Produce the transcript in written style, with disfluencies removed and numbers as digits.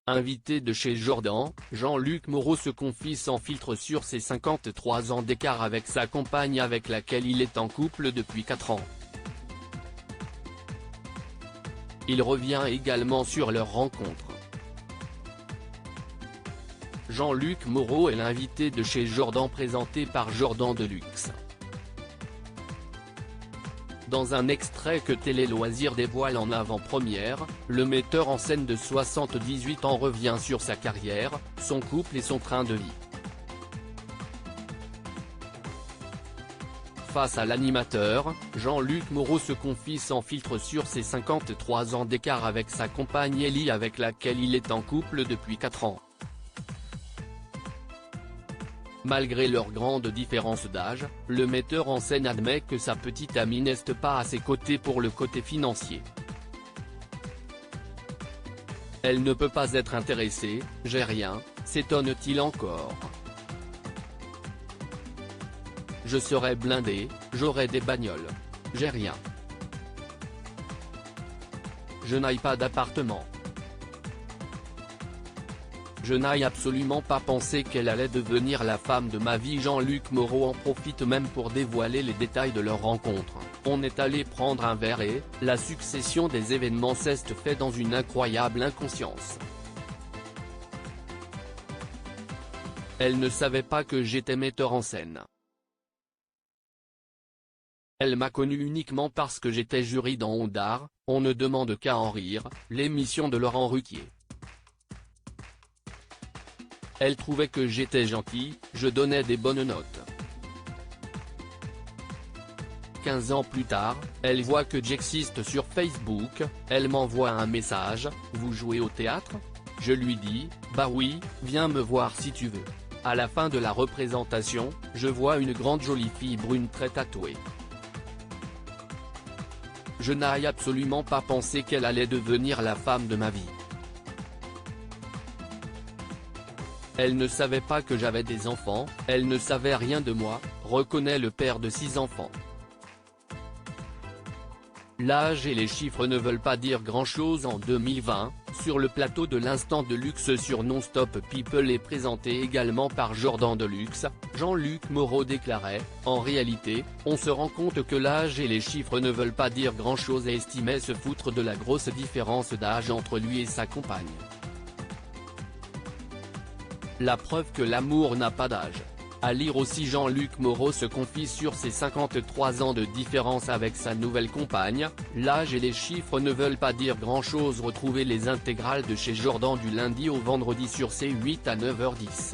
Invité de chez Jordan, Jean-Luc Moreau se confie sans filtre sur ses 53 ans d'écart avec sa compagne avec laquelle il est en couple depuis 4 ans. Il revient également sur leur rencontre. Jean-Luc Moreau est l'invité de chez Jordan présenté par Jordan Deluxe. Dans un extrait que Télé Loisirs dévoile en avant-première, le metteur en scène de 78 ans revient sur sa carrière, son couple et son train de vie. Face à l'animateur, Jean-Luc Moreau se confie sans filtre sur ses 53 ans d'écart avec sa compagne Ellie avec laquelle il est en couple depuis 4 ans. Malgré leur grande différence d'âge, le metteur en scène admet que sa petite amie n'est pas à ses côtés pour le côté financier. Elle ne peut pas être intéressée, j'ai rien, s'étonne-t-il encore. Je serais blindé, j'aurais des bagnoles. J'ai rien. Je n'aille pas d'appartement. Je n'aille absolument pas penser qu'elle allait devenir la femme de ma vie. Jean-Luc Moreau en profite même pour dévoiler les détails de leur rencontre. On est allé prendre un verre et, la succession des événements s'est fait dans une incroyable inconscience. Elle ne savait pas que j'étais metteur en scène. Elle m'a connu uniquement parce que j'étais jury dans On d'Art, On ne demande qu'à en rire, l'émission de Laurent Ruquier. Elle trouvait que j'étais gentil, je donnais des bonnes notes. 15 ans plus tard, elle voit que j'existe sur Facebook, elle m'envoie un message, « Vous jouez au théâtre ?» Je lui dis, « Bah oui, viens me voir si tu veux. » À la fin de la représentation, je vois une grande jolie fille brune très tatouée. Je n'aille absolument pas penser qu'elle allait devenir la femme de ma vie. Elle ne savait pas que j'avais des enfants, elle ne savait rien de moi, reconnaît le père de 6 enfants. L'âge et les chiffres ne veulent pas dire grand-chose en 2020, sur le plateau de l'Instant de Luxe sur Non-Stop People et présenté également par Jordan Deluxe, Jean-Luc Moreau déclarait, « En réalité, on se rend compte que l'âge et les chiffres ne veulent pas dire grand-chose » et estimait se foutre de la grosse différence d'âge entre lui et sa compagne. La preuve que l'amour n'a pas d'âge. À lire aussi Jean-Luc Moreau se confie sur ses 53 ans de différence avec sa nouvelle compagne, l'âge et les chiffres ne veulent pas dire grand-chose. Retrouvez les intégrales de chez Jordan du lundi au vendredi sur C8 à 9h10.